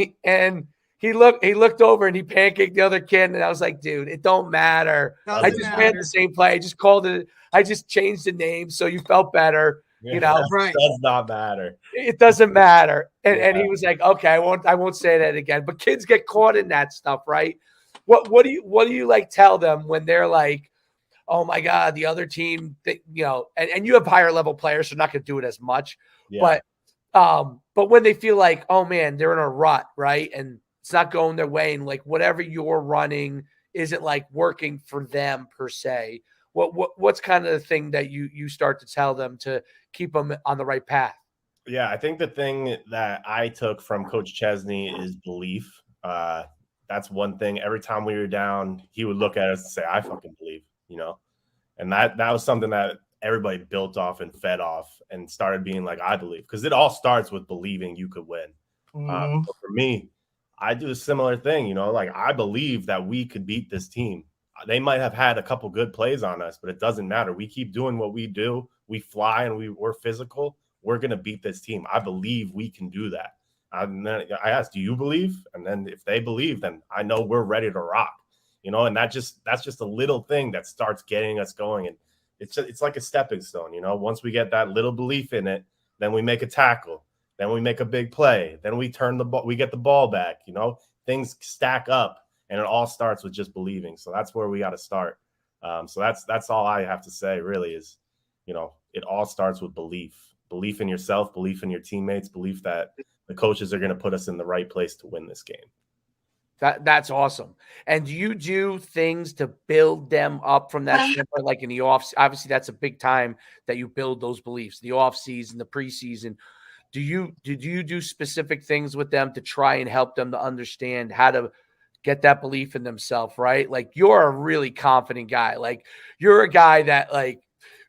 he looked over and he pancaked the other kid. And I was like, dude, it don't matter. I just ran the same play. I just called it. I just changed the name so you felt better. Right. It does not matter. It doesn't matter. And he was like, okay, I won't say that again. But kids get caught in that stuff, right? What do you like tell them when they're like, oh my God, the other team, and you have higher level players, so not going to do it as much. Yeah. But when they feel like, oh man, they're in a rut, right? And it's not going their way, and like whatever you're running isn't like working for them per se. What's kind of the thing that you start to tell them to keep them on the right path? Yeah, I think the thing that I took from Coach Chesney is belief. that's one thing. Every time we were down, he would look at us and say, I fucking believe, you know? And that was something that everybody built off and fed off and started being like, I believe. Because it all starts with believing you could win. So for me, I do a similar thing, you know, like I believe that we could beat this team. They might have had a couple good plays on us, but it doesn't matter. We keep doing what we do. We fly and we're physical. We're going to beat this team. I believe we can do that. And then I asked, do you believe? And then if they believe, then I know we're ready to rock, you know, and that's just a little thing that starts getting us going. And it's like a stepping stone, you know, once we get that little belief in it, then we make a tackle, then we make a big play, then we turn the ball, we get the ball back, you know, things stack up and it all starts with just believing. So that's where we got to start. So that's all I have to say really is, you know, it all starts with belief in yourself, belief in your teammates, belief that the coaches are going to put us in the right place to win this game. That's awesome. And do you do things to build them up from that standpoint, like in the off? Obviously, that's a big time that you build those beliefs, the off season, the preseason. Did you do specific things with them to try and help them to understand how to get that belief in themselves, right? Like you're a really confident guy. Like you're a guy that like,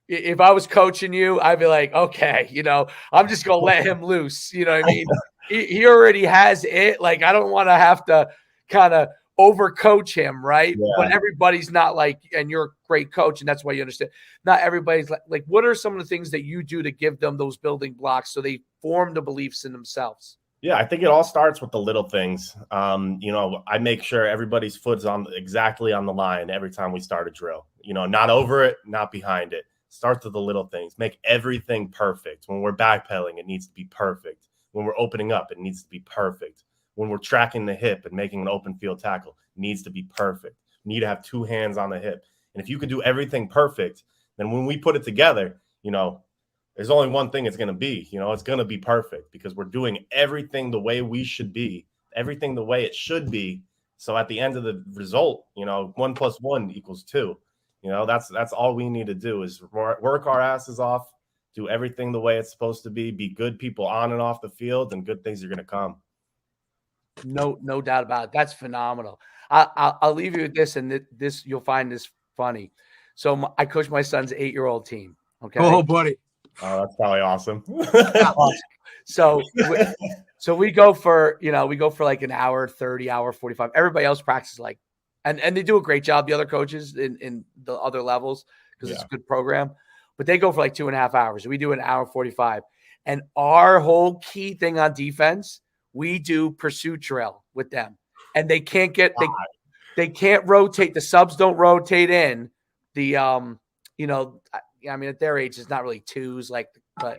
if I was coaching you, I'd be like, okay, you know, I'm just going to let him loose. You know what I mean? He already has it. Like, I don't want to have to kind of overcoach him, right? Yeah. But everybody's not like, and you're a great coach, and that's why you understand. Not everybody's like, what are some of the things that you do to give them those building blocks so they form the beliefs in themselves? Yeah, I think it all starts with the little things. You know, I make sure everybody's foot's exactly on the line every time we start a drill. You know, not over it, not behind it. Start with the little things. Make everything perfect. When we're backpedaling, it needs to be perfect. When we're opening up, it needs to be perfect. When we're tracking the hip and making an open field tackle, it needs to be perfect. You need to have two hands on the hip. And if you can do everything perfect, then when we put it together, you know, there's only one thing it's going to be. You know, it's going to be perfect because we're doing everything the way we should be, everything the way it should be. So at the end of the result, you know, 1 + 1 = 2. You know, that's all we need to do is work our asses off, do everything the way it's supposed to be good people on and off the field, and good things are going to come. No doubt about it. That's phenomenal. I'll leave you with this, and this you'll find this funny. So I coach my son's 8-year-old team. Okay. Oh, buddy. Oh, that's probably awesome. So we go for like an hour, 30, hour, 45. Everybody else practices like, and they do a great job. The other coaches in the other levels, because it's a good program, but they go for like 2.5 hours. We do an hour 45. And our whole key thing on defense, we do pursuit drill with them, and they can't they can't rotate. The subs don't rotate in the, you know, I mean, at their age, it's not really twos, like, but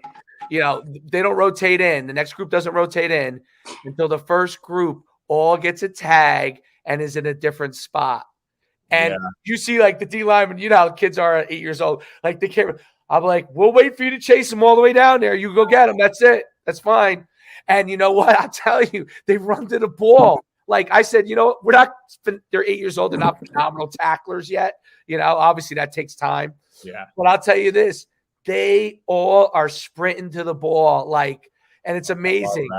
you know, they don't rotate in. The next group doesn't rotate in until the first group all gets a tag and is in a different spot. And you see, like the D lineman, you know how kids are at 8 years old, like they can't. I'm like, we'll wait for you to chase them all the way down there. You go get them. That's it. That's fine. And you know what? I'll tell you, they run to the ball. Like I said, you know, they're 8 years old. They're not phenomenal tacklers yet. You know, obviously that takes time. Yeah. But I'll tell you this, they all are sprinting to the ball. Like, and it's amazing.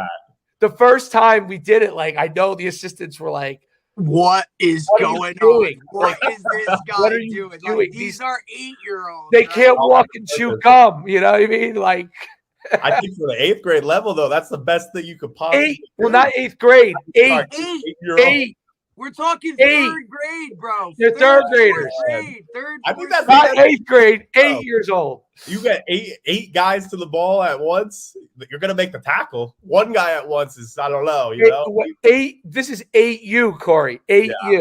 The first time we did it, like, I know the assistants were like, what is going on? What is this guy doing? Like, these are 8-year-olds. They can't walk and chew gum. You know what I mean? Like, I think for the 8th grade level, though, that's the best thing you could possibly do. Well, not 8th grade. 8. We're talking 3rd grade, bro. They're 3rd graders. I think that's not 8th grade. 8 years old. You get eight guys to the ball at once. You're gonna make the tackle. One guy at once is, I don't know. You know, 8. This is 8U, Corey. 8U. Yeah.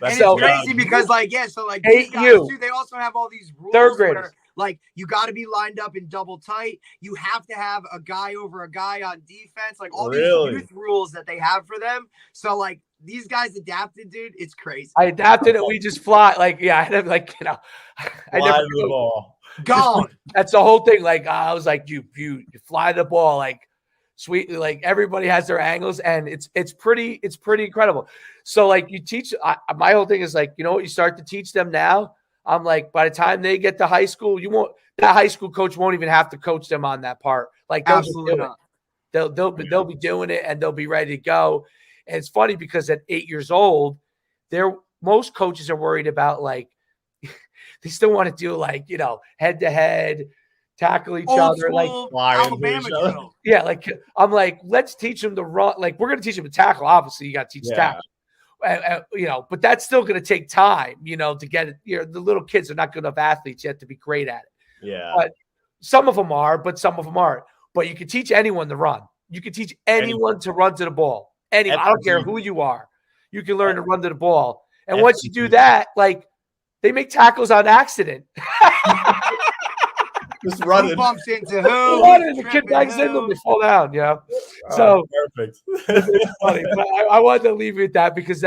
And it's crazy because, like, so like these guys too, they also have all these rules. 3rd graders. Like, you got to be lined up in double tight. You have to have a guy over a guy on defense. Like, all these youth rules that they have for them. So, like, these guys adapted, dude. It's crazy. I adapted it. We just fly. Like, yeah, I had like, you know, I never the ball. Gone. That's the whole thing. Like, I was like, you fly the ball, like, sweet. Like, everybody has their angles, and it's pretty incredible. So, like, you teach. My whole thing is like, you know what? You start to teach them now. I'm like, by the time they get to high school, that high school coach won't even have to coach them on that part. Like, absolutely not. They'll be doing it, and they'll be ready to go. And it's funny because at 8 years old, most coaches are worried about like they still want to do like, head to head, tackle each other, like Alabama drill. Yeah, like I'm like, let's teach them to run. Like we're gonna teach them to tackle. Obviously, you got to teach tackle. But that's still going to take time, to get it. The little kids are not good enough athletes yet to be great at it. Yeah. But some of them are, but some of them aren't. But you can teach anyone to run. You can teach anyone to run to the ball. Anyone. I don't care who you are. You can learn to run to the ball. And once you do that, like they make tackles on accident. Just running. Who bumps into who? The kid bangs into them, they fall down. So perfect. It's funny, but I wanted to leave you with that because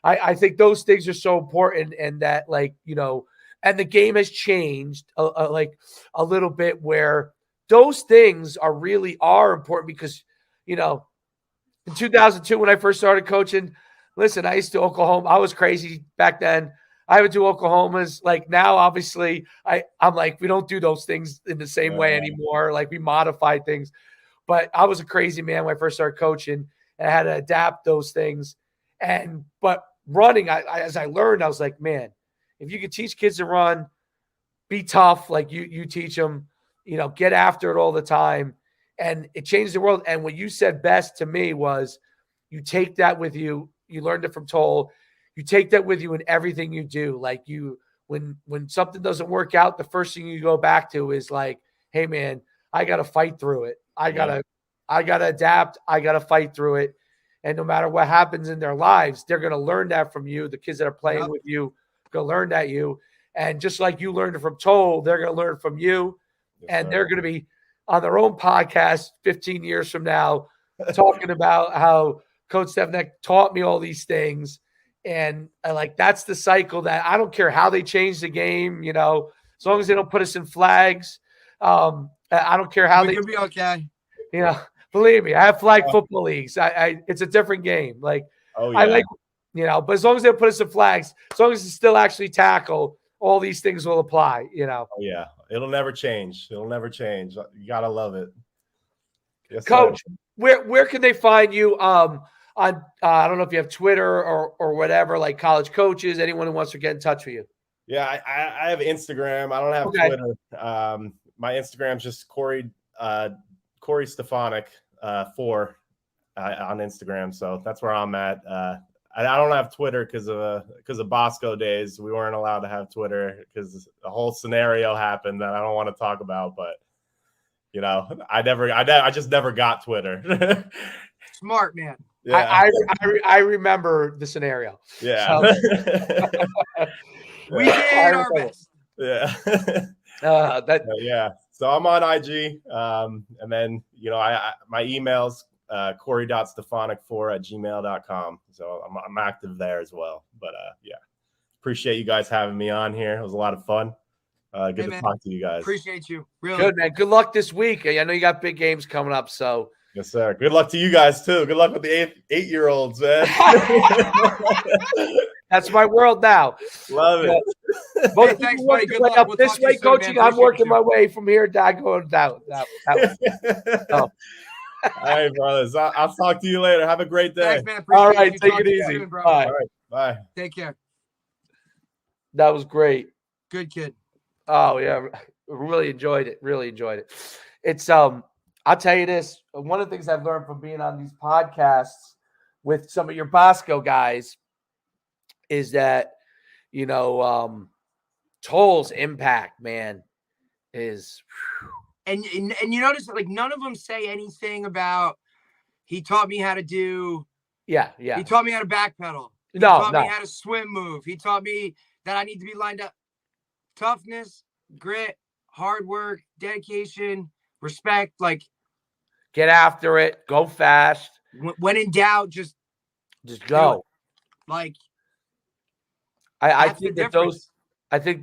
I think those things are so important, and that and the game has changed like a little bit where those things are important because in 2002 when I first started coaching, listen, I used to Oklahoma. I was crazy back then. I would do Oklahomas. Like now, obviously, I'm like, we don't do those things in the same way anymore. Like we modify things. But I was a crazy man when I first started coaching, and I had to adapt those things. But running, as I learned, I was like, man, if you could teach kids to run, be tough, like you teach them, get after it all the time, and it changed the world. And what you said best to me was, you take that with you. You learned it from Toll. You take that with you in everything you do. Like when something doesn't work out, the first thing you go back to is like, hey man, I got to fight through it. I gotta adapt. I gotta fight through it. And no matter what happens in their lives, they're gonna learn that from you. The kids that are playing with you are gonna learn that you. And just like you learned it from Toll, they're gonna learn from you. And they're gonna be on their own podcast 15 years from now, talking about how Coach Stefanik taught me all these things. And that's the cycle that I don't care how they change the game, as long as they don't put us in flags. I don't care how You'll be okay. Believe me, I have flag football leagues. It's a different game. Like, I like, but as long as they put us in flags, as long as it's still actually tackle, all these things will apply, Oh, yeah. It'll never change. It'll never change. You got to love it. Yes, Coach, where can they find you? I don't know if you have Twitter or whatever, like college coaches, anyone who wants to get in touch with you. Yeah, I have Instagram. I don't have Twitter. My Instagram's just Corey Stefanik 4 on Instagram. So that's where I'm at. I don't have Twitter because of Bosco days. We weren't allowed to have Twitter because the whole scenario happened that I don't want to talk about. But I just never got Twitter. Smart man. Yeah. I remember the scenario. Yeah. We did our best. Yeah. Yeah. So I'm on IG. And then, my email's corey.stefanik4@gmail.com. So I'm active there as well. But appreciate you guys having me on here. It was a lot of fun. Good to talk to you guys. Appreciate you. Really good, man. Good luck this week. I know you got big games coming up. So yes, sir. Good luck to you guys too. Good luck with the 8-year-olds, man. That's my world now. Love it. Hey, thanks, buddy. Good luck. We'll this way, coaching. I'm working my way from here down, going down. All right, brothers. I'll talk to you later. Have a great day. Thanks, man. All right, take it easy. Soon, bro. All right, bye. Take care. That was great. Good kid. Oh yeah, really enjoyed it. Really enjoyed it. It's I'll tell you this. One of the things I've learned from being on these podcasts with some of your Bosco guys is that, Toll's impact, man, is. And you notice like none of them say anything about he taught me how to do. Yeah. He taught me how to backpedal. He No, taught no. me how to swim move. He taught me that I need to be lined up. Toughness, grit, hard work, dedication, respect. Like, get after it. Go fast. When in doubt, just go. Like, I think that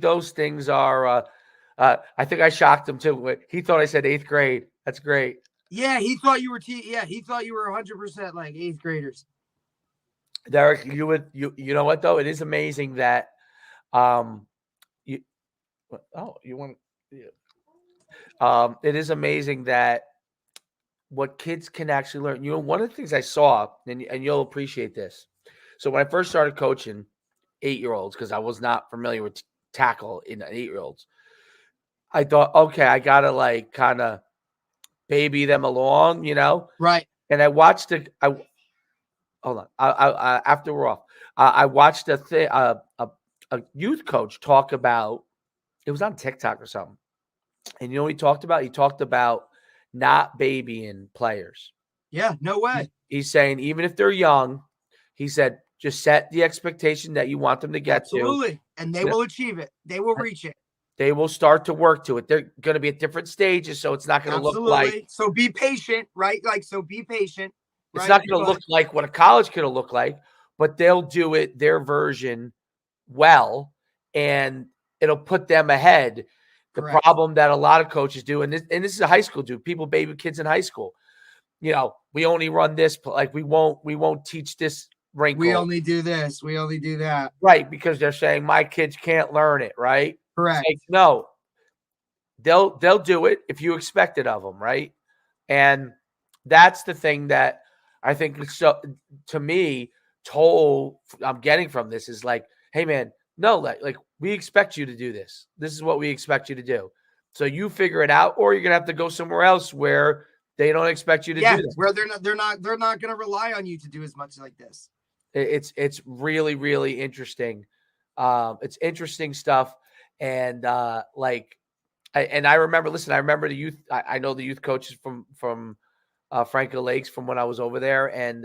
those things are. I think I shocked him too. He thought I said 8th grade. That's great. Yeah, he thought you were. He thought you were 100% like 8th graders. Derek, you know what though? It is amazing that, it is amazing that what kids can actually learn. You know, one of the things I saw, and you'll appreciate this. So when I first started coaching 8-year-olds, because I was not familiar with tackle in 8-year-olds, I thought, okay, I gotta like kind of baby them along, you know? Right. And I watched it. Hold on. I after we're off, I watched a youth coach talk about. It was on TikTok or something, and you know what he talked about? He talked about not babying players. Yeah, no way. He's saying even if they're young, he said just set the expectation that you want them to get Absolutely. And they will achieve it. They will reach it. They will start to work to it. They're going to be at different stages, so it's not going to look like. So be patient, right? Like, so be patient. It's not going to look like what a college kid will look like, but they'll do it their version well, and it'll put them ahead. The problem that a lot of coaches do, and this is a high school do, people baby kids in high school. You know, we only run this, like we won't teach this wrinkle. We only do this. We only do that. Right, because they're saying my kids can't learn it, right? Correct. Like, no, they'll do it if you expect it of them, right? And that's the thing that I think, so to me, I'm getting from this is like, hey man, no, like we expect you to do this. This is what we expect you to do. So you figure it out, or you're gonna have to go somewhere else where they don't expect you to do this. Where they're not gonna rely on you to do as much like this. It's really, really interesting. It's interesting stuff. And I remember, I remember the youth. I know the youth coaches from Franklin Lakes from when I was over there, and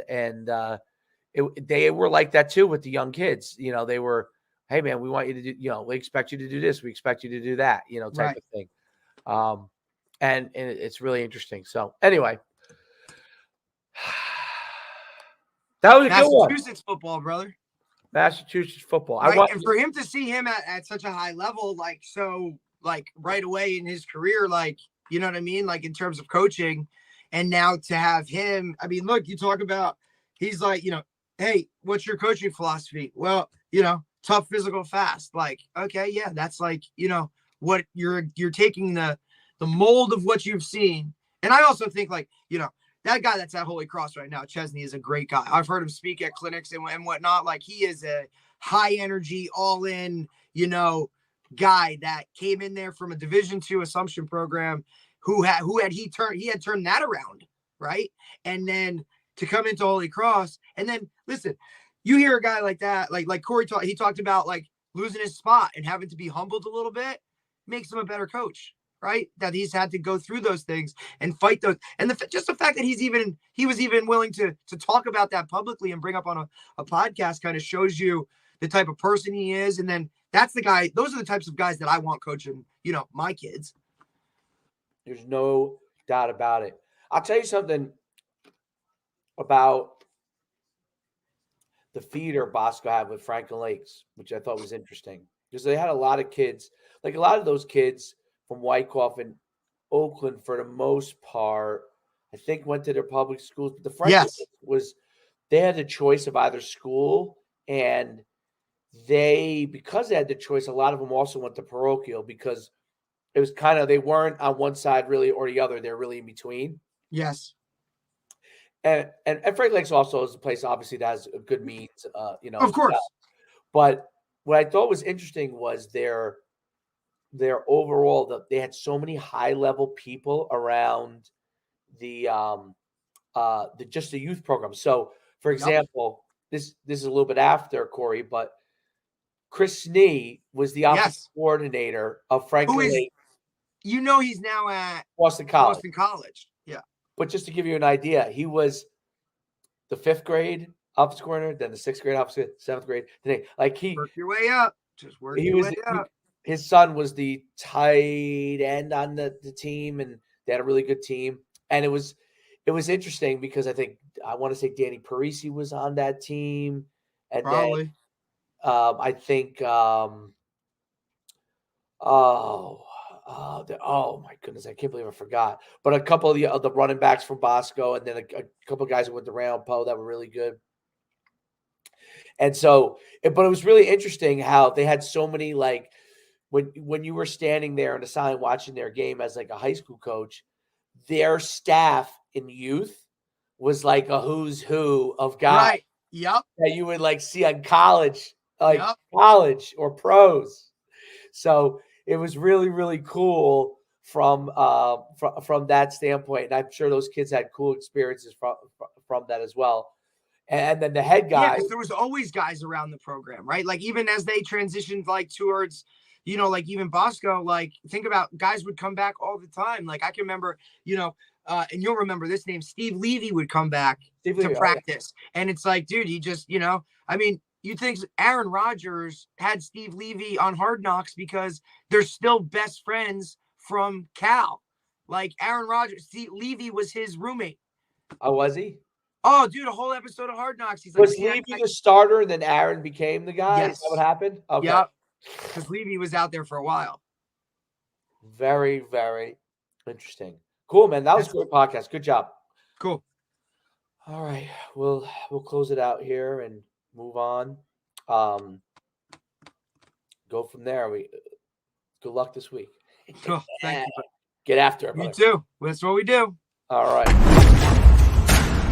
they were like that too with the young kids. You know, they were, hey man, we want you to do, you know, we expect you to do this, we expect you to do that, you know, type of thing. And it's really interesting. So anyway, that was a good one. Massachusetts football, brother. Massachusetts football. Right? And for him to see him at such a high level, like right away in his career, like, you know what I mean? Like in terms of coaching, and now to have him, I mean, look, you talk about, he's like, you know, hey, what's your coaching philosophy? Well, you know, tough, physical, fast. Like, okay, yeah, that's like, you know, what you're taking the mold of what you've seen. And I also think, like, you know, that guy that's at Holy Cross right now, Chesney, is a great guy. I've heard him speak at clinics and whatnot. Like, he is a high energy, all in, you know, guy that came in there from a Division II Assumption program he had turned that around, right? And then to come into Holy Cross, and then listen, you hear a guy like that, like Corey he talked about like losing his spot and having to be humbled a little bit, makes him a better coach, right? That he's had to go through those things and fight those, and just the fact that he was even willing to talk about that publicly and bring up on a podcast kind of shows you the type of person he is. And then that's the guy. Those are the types of guys that I want coaching, you know, my kids. There's no doubt about it. I'll tell you something about the feeder Bosco had with Franklin Lakes, which I thought was interesting, because they had a lot of kids, like a lot of those kids from Wyckoff and Oakland, for the most part, I think went to their public schools. But the Franklin Lakes they had the choice of either school, and because they had the choice, a lot of them also went to parochial, because it was kind of, they weren't on one side really or the other. They're really in between. Yes. And Franklin Lakes also is a place, obviously, that has a good means, you know. Of course. But what I thought was interesting was their overall, they had so many high level people around the youth program. So, for example, this is a little bit after Corey, but Chris Snee was the offensive coordinator of Franklin Lakes. You know, he's now at Boston College. Yeah. But just to give you an idea, he was the 5th grade offensive coordinator, then the 6th grade offensive, 7th grade. Like work your way up. Just work your way up. His son was the tight end on the team, and they had a really good team. And it was interesting because I want to say Danny Parisi was on that team, and probably. Then I think oh my goodness, I can't believe I forgot. But a couple of the running backs from Bosco, and then a couple of guys who went to Rampo that were really good. And so, but it was really interesting how they had so many, like, when you were standing there in the sign watching their game as like a high school coach, their staff in youth was like a who's who of guys Right. Yep. that you would like see on college, Yep. college or pros. So it was really, really cool from that standpoint. And I'm sure those kids had cool experiences from that as well. And then the head guy. Yeah, because there was always guys around the program, right? Like even as they transitioned like towards, you know, like even Bosco, like think about guys would come back all the time. Like I can remember, you know, and you'll remember this name, Steve Levy would come back to practice. And it's like, dude, he just, you know, I mean, you think Aaron Rodgers had Steve Levy on Hard Knocks because they're still best friends from Cal. Like Aaron Rodgers, Steve Levy was his roommate. Oh, was he? Oh, dude, a whole episode of Hard Knocks. He's like, was Levy the starter and then Aaron became the guy? Yes. Is that what happened? Okay. Yep. Because Levy was out there for a while. Very, very interesting. Cool, man. That was a great podcast. Good job. Cool. All right. We'll close it out here and move on. Go from there. Good luck this week. Cool. Thank you. Get after it, brother. You too. That's what we do. All right.